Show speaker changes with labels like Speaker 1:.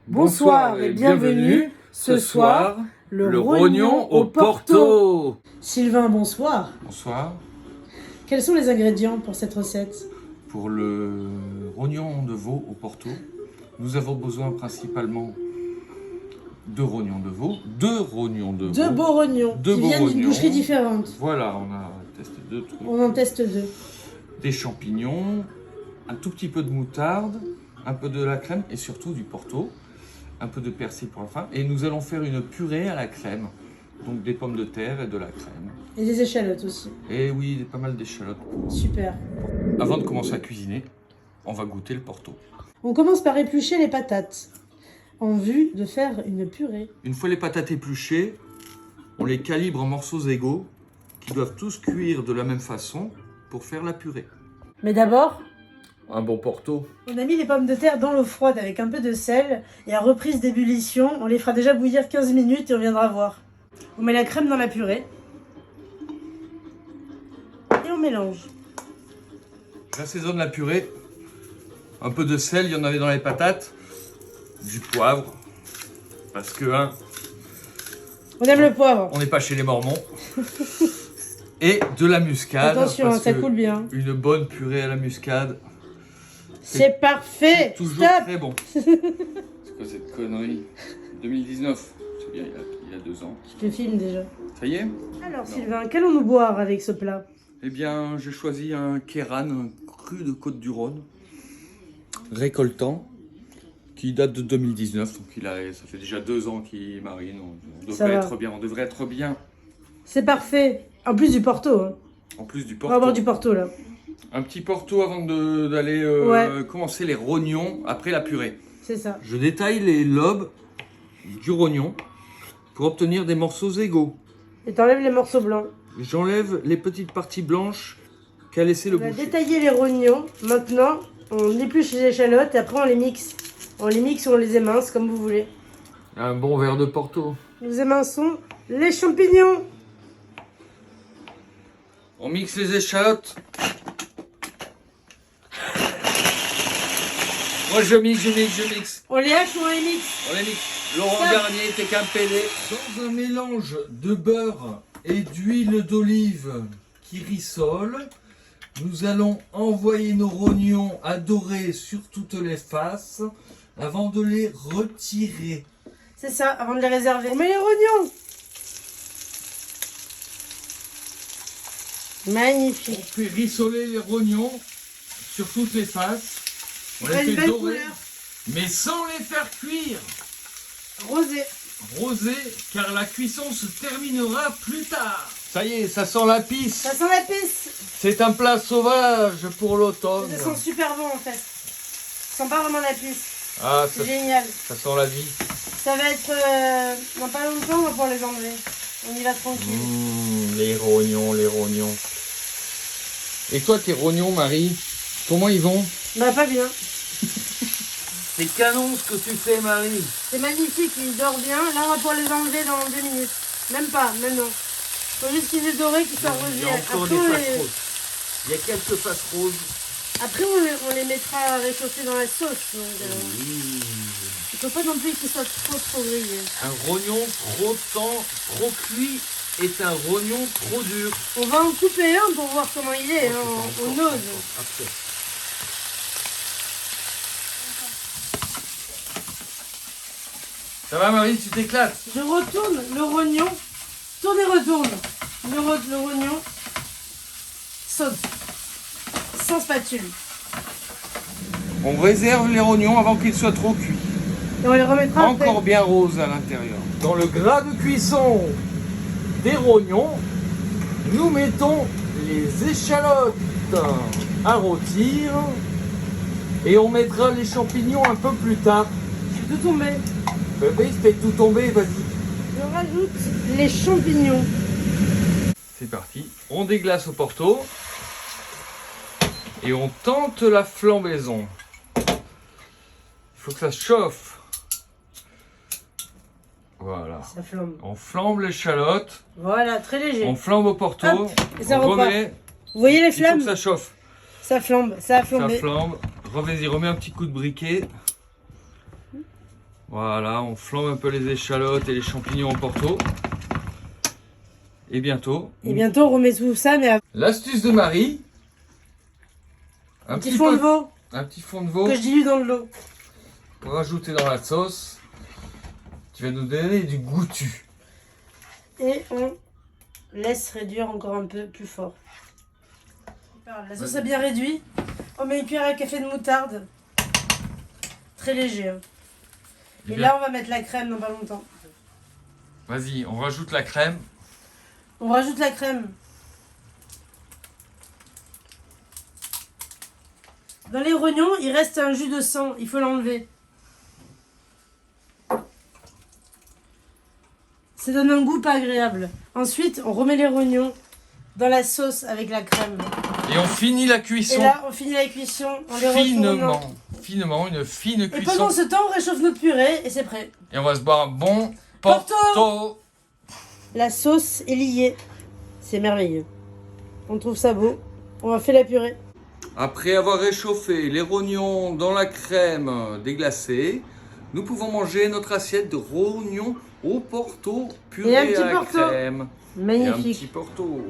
Speaker 1: Bonsoir et bienvenue ce soir, le rognon au Porto.
Speaker 2: Sylvain, bonsoir.
Speaker 3: Bonsoir.
Speaker 2: Quels sont les ingrédients pour cette recette?
Speaker 3: Pour le rognon de veau au Porto, nous avons besoin principalement de rognons de veau, deux rognons de veau.
Speaker 2: Deux beaux rognons qui viennent d'une boucherie différente.
Speaker 3: Voilà, on a testé deux trucs.
Speaker 2: On en teste deux.
Speaker 3: Des champignons, un tout petit peu de moutarde, un peu de la crème et surtout du Porto, un peu de persil pour la fin. Et nous allons faire une purée à la crème, donc des pommes de terre et de la crème.
Speaker 2: Et des échalotes aussi.
Speaker 3: Et oui, pas mal d'échalotes.
Speaker 2: Super.
Speaker 3: Avant de commencer à cuisiner, on va goûter le Porto.
Speaker 2: On commence par éplucher les patates en vue de faire une purée.
Speaker 3: Une fois les patates épluchées, on les calibre en morceaux égaux qui doivent tous cuire de la même façon pour faire la purée.
Speaker 2: Mais d'abord,
Speaker 3: Un bon Porto.
Speaker 2: on a mis les pommes de terre dans l'eau froide avec un peu de sel et à reprise d'ébullition, on les fera déjà bouillir 15 minutes et on viendra voir. On met la crème dans la purée et on mélange.
Speaker 3: J'assaisonne la purée. Un peu de sel, il y en avait dans les patates. Du poivre. Parce que,
Speaker 2: On aime le poivre.
Speaker 3: on n'est pas chez les Mormons. Et de la muscade.
Speaker 2: Attention,
Speaker 3: parce
Speaker 2: ça
Speaker 3: que
Speaker 2: coule bien.
Speaker 3: Une bonne purée à la muscade.
Speaker 2: C'est parfait.
Speaker 3: Toujours
Speaker 2: Stop.
Speaker 3: très bon. C'est quoi cette connerie? 2019. C'est bien, il a 2 ans.
Speaker 2: Je te filme déjà.
Speaker 3: Ça y est?
Speaker 2: Alors Sylvain, qu'allons-nous boire avec ce plat?
Speaker 3: Eh bien, j'ai choisi un Kéran, un cru de Côte-du-Rhône, récoltant, qui date de 2019. Donc ça fait déjà 2 ans qu'il marine. On
Speaker 2: Ça
Speaker 3: devrait
Speaker 2: va.
Speaker 3: être bien. On devrait être bien.
Speaker 2: C'est parfait. En plus du Porto. Hein.
Speaker 3: En plus du
Speaker 2: On
Speaker 3: Porto.
Speaker 2: va boire du Porto là.
Speaker 3: Un petit Porto avant d'aller
Speaker 2: Ouais.
Speaker 3: commencer les rognons après la purée.
Speaker 2: C'est ça.
Speaker 3: Je détaille les lobes du rognon pour obtenir des morceaux égaux.
Speaker 2: Et t'enlèves les morceaux blancs.
Speaker 3: J'enlève les petites parties blanches qu'a laissé le
Speaker 2: On a
Speaker 3: boucher.
Speaker 2: détaillé les rognons. Maintenant, on épluche les échalotes et après on les mixe. On les mixe ou on les émince comme vous voulez.
Speaker 3: Un bon verre de Porto.
Speaker 2: Nous éminçons les champignons.
Speaker 3: On mixe les échalotes. Moi je mixe.
Speaker 2: On les hache ou on les mixe.
Speaker 3: On les mixe. Laurent
Speaker 2: Ça.
Speaker 3: Garnier, t'es qu'un PD. Dans un mélange de beurre et d'huile d'olive qui rissole, nous allons envoyer nos rognons à dorer sur toutes les faces avant de les retirer.
Speaker 2: C'est ça, avant de les réserver. On met les rognons.
Speaker 3: On
Speaker 2: Magnifique.
Speaker 3: fait rissoler les rognons sur toutes les faces. On
Speaker 2: Ça a
Speaker 3: les
Speaker 2: une
Speaker 3: fait
Speaker 2: belle
Speaker 3: dorer,
Speaker 2: couleur.
Speaker 3: mais sans les faire cuire.
Speaker 2: Rosé.
Speaker 3: Rosé, car la cuisson se terminera plus tard. Ça y est, ça sent la pisse.
Speaker 2: Ça sent la pisse.
Speaker 3: C'est un plat sauvage pour l'automne.
Speaker 2: Ça sent super bon en fait. Ça sent pas vraiment la pisse.
Speaker 3: Ah,
Speaker 2: C'est génial.
Speaker 3: ça sent la vie.
Speaker 2: Ça va être dans pas longtemps, on va pouvoir les enlever. On y va tranquille.
Speaker 3: Les rognons. Et toi, tes rognons, Marie, comment ils vont?
Speaker 2: Bah pas bien.
Speaker 3: C'est canon ce que tu fais, Marie.
Speaker 2: C'est magnifique, il dort bien. Là on va pouvoir les enlever dans 2 minutes. Même pas, maintenant. Faut juste qu'ils aient doré, qu'ils soient
Speaker 3: Il y
Speaker 2: rosés.
Speaker 3: a encore
Speaker 2: Après,
Speaker 3: des
Speaker 2: on
Speaker 3: faces
Speaker 2: les...
Speaker 3: roses. Il y a quelques faces roses.
Speaker 2: Après on les mettra à réchauffer dans la sauce. Donc,
Speaker 3: Oui.
Speaker 2: il faut pas non plus qu'ils soient trop grillés.
Speaker 3: Un rognon trop cuit est un rognon trop dur.
Speaker 2: On va en couper un pour voir comment il est. Hein. On ose.
Speaker 3: Après. Ça va, Marie, tu t'éclates?
Speaker 2: Je retourne le rognon. Tourne et retourne. Le rognon saute. Sans spatule.
Speaker 3: On réserve les rognons avant qu'ils soient trop cuits.
Speaker 2: Et on les remettra après.
Speaker 3: Encore bien roses à l'intérieur. Dans le gras de cuisson des rognons, nous mettons les échalotes à rôtir et on mettra les champignons un peu plus tard.
Speaker 2: Je vais tout tomber.
Speaker 3: Bébé, fais tout tomber, vas-y.
Speaker 2: Je rajoute les champignons.
Speaker 3: C'est parti. On déglace au Porto et on tente la flambaison. Il faut que ça chauffe. Voilà.
Speaker 2: Ça flambe.
Speaker 3: On flambe l'échalote,
Speaker 2: Voilà, très léger.
Speaker 3: on flambe au Porto,
Speaker 2: Hop, et ça
Speaker 3: on
Speaker 2: repart.
Speaker 3: remet.
Speaker 2: Vous voyez les
Speaker 3: Il faut
Speaker 2: flammes?
Speaker 3: que ça chauffe.
Speaker 2: Ça flambe, ça a
Speaker 3: Ça
Speaker 2: flambé.
Speaker 3: flambe. Remets un petit coup de briquet. Voilà, on flambe un peu les échalotes et les champignons au Porto. Et bientôt...
Speaker 2: Et bientôt, on remet tout ça, mais
Speaker 3: L'astuce de Marie.
Speaker 2: un petit fond de veau
Speaker 3: Un petit fond de veau
Speaker 2: que je dilue dans de l'eau.
Speaker 3: pour rajouter dans la sauce. Qui va nous donner du goûtu.
Speaker 2: Et on laisse réduire encore un peu plus fort. La sauce a bien réduit. On met une cuillère à café de moutarde. Très léger. Hein. Et là, on va mettre la crème dans pas longtemps.
Speaker 3: Vas-y, on rajoute la crème.
Speaker 2: On rajoute la crème. Dans les rognons, il reste un jus de sang. Il faut l'enlever. Ça donne un goût pas agréable. Ensuite, on remet les rognons dans la sauce avec la crème.
Speaker 3: Et on finit la
Speaker 2: Et
Speaker 3: cuisson
Speaker 2: là, on finit la cuisson en les retournant.
Speaker 3: finement, une fine
Speaker 2: Et
Speaker 3: cuisson.
Speaker 2: pendant ce temps, on réchauffe notre purée et c'est prêt.
Speaker 3: Et on va se boire un bon
Speaker 2: Porto.
Speaker 3: Porto.
Speaker 2: La sauce est liée. C'est merveilleux. On trouve ça beau. On va faire la purée.
Speaker 3: Après avoir réchauffé les rognons dans la crème déglacée, nous pouvons manger notre assiette de rognons au Porto
Speaker 2: Et un
Speaker 3: purée
Speaker 2: petit
Speaker 3: à la
Speaker 2: Porto.
Speaker 3: crème. Et un
Speaker 2: Magnifique.
Speaker 3: petit Porto.